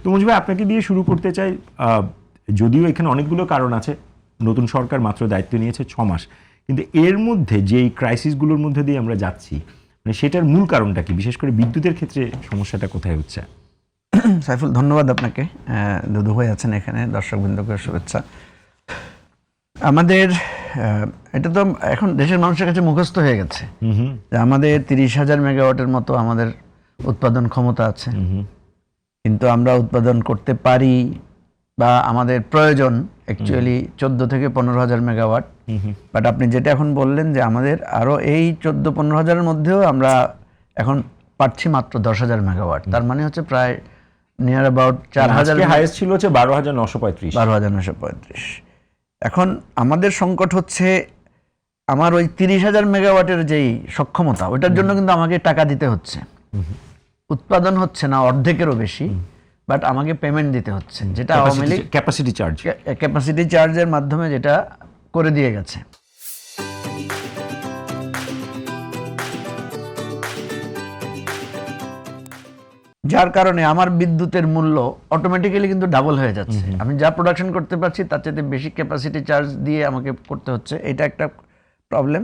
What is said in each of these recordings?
তো মুজিব ভাই, আপনাকে দিয়ে শুরু করতে চাই। যদিও এখানে অনেকগুলো কারণ আছে, নতুন সরকার মাত্র দায়িত্ব নিয়েছে 6 মাস, কিন্তু এর মধ্যে যেই ক্রাইসিসগুলোর মধ্যে দিয়ে আমরা যাচ্ছি, মানে সেটার মূল কারণটা কি? বিশেষ করে বিদ্যুতের ক্ষেত্রে সমস্যাটা কোথায় হচ্ছে? সাইফুল, ধন্যবাদ আপনাকে। দুদু ভাই আছেন এখানে, দর্শকবৃন্দকে শুভেচ্ছা। আমাদের এটা তো এখন দেশের মানুষের কাছে মুখস্থ হয়ে গেছে যে আমাদের 30,000 মেগাওয়াটের মতো আমাদের উৎপাদন ক্ষমতা আছে, কিন্তু আমরা উৎপাদন করতে পারি বা আমাদের প্রয়োজন অ্যাকচুয়ালি 14 থেকে 15,000 মেগাওয়াট। বাট আপনি যেটা এখন বললেন যে আমাদের আরও এই 14-15,000-এর মধ্যেও আমরা এখন পাচ্ছি মাত্র 10,000 মেগাওয়াট। তার মানে হচ্ছে প্রায় নিয়ার অ্যাবাউট 4,000। হাইয়েস্ট ছিল হচ্ছে 12,935। 12,935। এখন আমাদের সংকট হচ্ছে আমার ওই 30,000 মেগাওয়াটের যেই সক্ষমতা, ওইটার জন্য কিন্তু আমাকে টাকা দিতে হচ্ছে। উৎপাদন হচ্ছে না অর্ধেকেরও বেশি, বাট আমাকে পেমেন্ট দিতে হচ্ছে, যেটা আওয়ামী লীগ ক্যাপাসিটি চার্জের মাধ্যমে যেটা করে দিয়ে গেছে। যার কারণে আমার বিদ্যুতের মূল্য অটোমেটিক্যালি কিন্তু ডাবল হয়ে যাচ্ছে। আমি যা প্রোডাকশন করতে পারছি তার চাইতে বেশি ক্যাপাসিটি চার্জ দিয়ে আমাকে করতে হচ্ছে, এটা একটা প্রবলেম।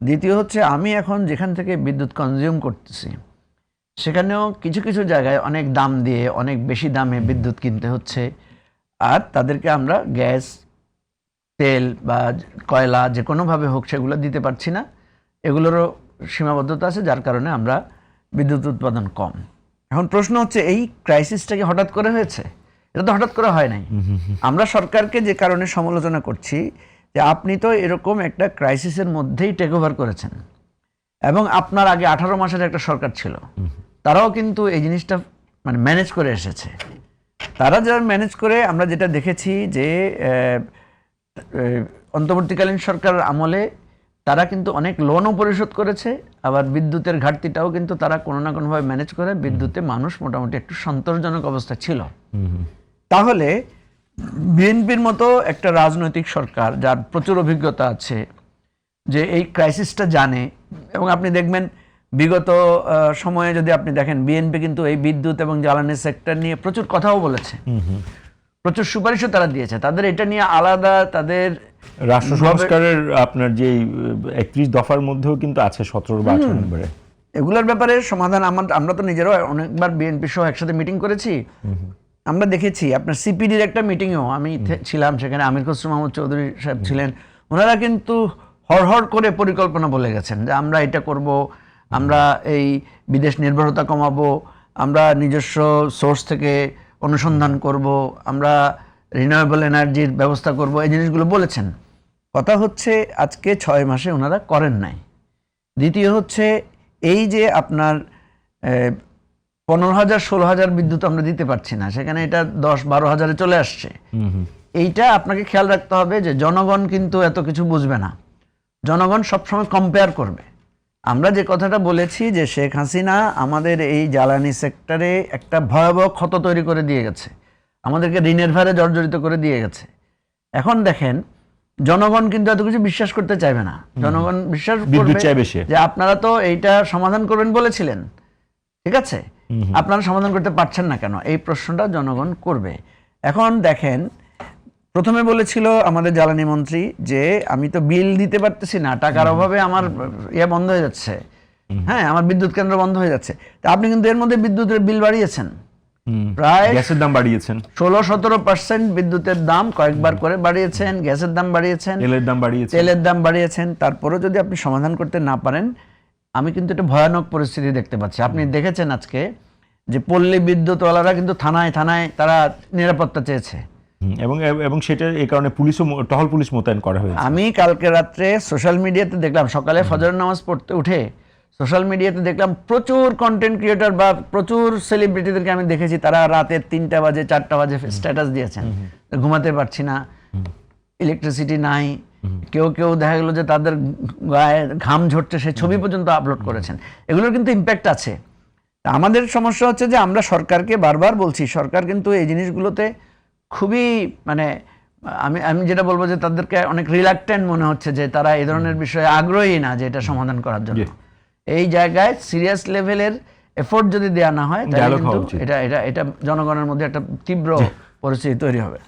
দ্বিতীয় হচ্ছে আমি এখন যেখান থেকে বিদ্যুৎ কনজিউম করতেছি সেখানেও কিছু কিছু জায়গায় অনেক দাম দিয়ে অনেক বেশি দামে বিদ্যুৎ কিনতে হচ্ছে, আর তাদেরকে আমরা গ্যাস, তেল বা কয়লা যে কোনোভাবে হোক সেগুলো দিতে পারছি না। এগুলোরও সীমাবদ্ধতা আছে, যার কারণে আমরা বিদ্যুৎ উৎপাদন কম। এখন প্রশ্ন হচ্ছে এই ক্রাইসিসটা কি হঠাৎ করে হয়েছে? এটা তো হঠাৎ করে হয় নাই। আমরা সরকারকে যে কারণে সমালোচনা করছি যে আপনি তো এরকম একটা ক্রাইসিসের মধ্যেই টেক ওভার করেছেন, এবং আপনার আগে 18 মাসের একটা সরকার ছিল, তারাও কিন্তু এই জিনিসটা মানে ম্যানেজ করে এসেছে। তারা যারা ম্যানেজ করে, আমরা যেটা দেখেছি যে অন্তর্বর্তীকালীন সরকার আমলে তারা কিন্তু অনেক লোনও পরিশোধ করেছে, আবার বিদ্যুতের ঘাটতিটাও কিন্তু তারা কোনো না কোনোভাবে ম্যানেজ করে বিদ্যুতে মানুষ মোটামুটি একটু সন্তোষজনক অবস্থা ছিল। তাহলে বিএনপির মতো একটা রাজনৈতিক সরকার যার প্রচুর অভিজ্ঞতা আছে, যে এই ক্রাইসিসটা জানে, এবং আপনি দেখবেন বিগত সময়ে যদি আপনি দেখেন বিএনপি কিন্তু এই বিদ্যুৎ এবং জ্বালানি সেক্টর নিয়ে প্রচুর কথাও বলেছে, প্রচুর সুপারিশও তারা দিয়েছে। তাদের এটা নিয়ে আলাদা তাদের রাষ্ট্র সংস্কারের আপনার যে 31 দফার মধ্যেও কিন্তু আছে 17 বা 18 নম্বরে। এগুলোর ব্যাপারে সমাধান আমরা তো নিজেরাও অনেকবার বিএনপি সহ একসাথে মিটিং করেছি। আমরা দেখেছি আপনার সিপিডির একটা মিটিংয়েও আমি ছিলাম, সেখানে আমির খসরু মাহমুদ চৌধুরী সাহেব ছিলেন। ওনারা কিন্তু হড়হড় করে পরিকল্পনা বলে গেছেন যে আমরা এটা করব, আমরা এই বিদেশ নির্ভরতা কমাবো, আমরা নিজস্ব সোর্স থেকে অনুসন্ধান করব, আমরা রিনিউয়েবল এনার্জির ব্যবস্থা করব, এই জিনিসগুলো বলেছেন। কথা হচ্ছে আজকে 6 মাসে ওনারা করেন নাই। দ্বিতীয় হচ্ছে এই যে আপনার 15,000-16,000 বিদ্যুৎ আমরা দিতে পারছি না, সেখানে এটা 10-12,000-এ চলে আসছে। এইটা আপনাকে খেয়াল রাখতে হবে যে জনগণ কিন্তু এত কিছু বুঝবে না, জনগণ সবসময় কম্পেয়ার করবে। আমরা যে কথাটা বলেছি যে শেখ হাসিনা আমাদের এই জ্বালানি সেক্টরে একটা ভয়াবহ ক্ষত তৈরি করে দিয়ে গেছে, আমাদেরকে ঋণের ভারে জর্জরিত করে দিয়ে গেছে। এখন দেখেন জনগণ কিন্তু এত কিছু বিশ্বাস করতে চাইবে না, জনগণ বিশ্বাস করবে যে আপনারা তো এইটা সমাধান করবেন বলেছিলেন, ঠিক আছে, আপনারা সমাধান করতে পারছেন না কেন, এই প্রশ্নটা জনগণ করবে। এখন দেখেন প্রথমে বলেছিল আমাদের জ্বালানি মন্ত্রী যে আমি তো বিল দিতে পারতেছি না, টাকার অভাবে আমার বন্ধ হয়ে যাচ্ছে, হ্যাঁ আমার বিদ্যুৎ কেন্দ্র বন্ধ হয়ে যাচ্ছে। তা আপনি কিন্তু এর মধ্যে বিদ্যুতের বিল বাড়িয়েছেন, প্রায় গ্যাসের দাম বাড়িয়েছেন 16-17% বিদ্যুতের দাম কয়েকবার করে বাড়িয়েছেন, গ্যাসের দাম বাড়িয়েছেন, তেলের দাম বাড়িয়েছেন। তারপরেও যদি আপনি সমাধান করতে না পারেন, আমি কিন্তু একটা ভয়ানক পরিস্থিতি দেখতে পাচ্ছি। আপনি দেখেছেন আজকে যে পল্লী বিদ্যুৎওয়ালারা কিন্তু থানায় থানায় তারা নিরাপত্তা চেয়েছে, এবং সেটা এই কারণে টহল পুলিশ মোতায়েন করা হয়েছে। আমি কালকে রাত্রে সোশ্যাল মিডিয়াতে দেখলাম, সকালে ফজরের নামাজ পড়তে উঠে সোশ্যাল মিডিয়াতে দেখলাম প্রচুর কন্টেন্ট ক্রিয়েটর বা প্রচুর সেলিব্রিটিদেরকে আমি দেখেছি, তারা রাতের 3টা বাজে 4টা বাজে স্ট্যাটাস দিয়েছেন ঘুমাতে পারছি না, ইলেকট্রিসিটি নাই, কেউ কেউ দেখা গেল যে তাদের গায়ে ঘাম ঝরছে, সেই ছবি পর্যন্ত আপলোড করেছেন। এগুলোর কিন্তু ইম্প্যাক্ট আছে। আমাদের সমস্যা হচ্ছে যে আমরা সরকারকে বারবার বলছি, সরকার কিন্তু এই জিনিসগুলোতে খুবই মানে আমি যেটা বলবো যে তাদেরকে অনেক রিলাক্টেন্ট মনে হচ্ছে, যে তারা এই ধরনের বিষয়ে আগ্রহী না যে এটা সমাধান করার জন্য। এই জায়গায় সিরিয়াস লেভেলের এফোর্ট যদি দেওয়া না হয় তাহলে Dialogue হওয়া কিন্তু উচিত। এটা জনগণের মধ্যে একটা তীব্র পরিস্থিতি তৈরি হবে।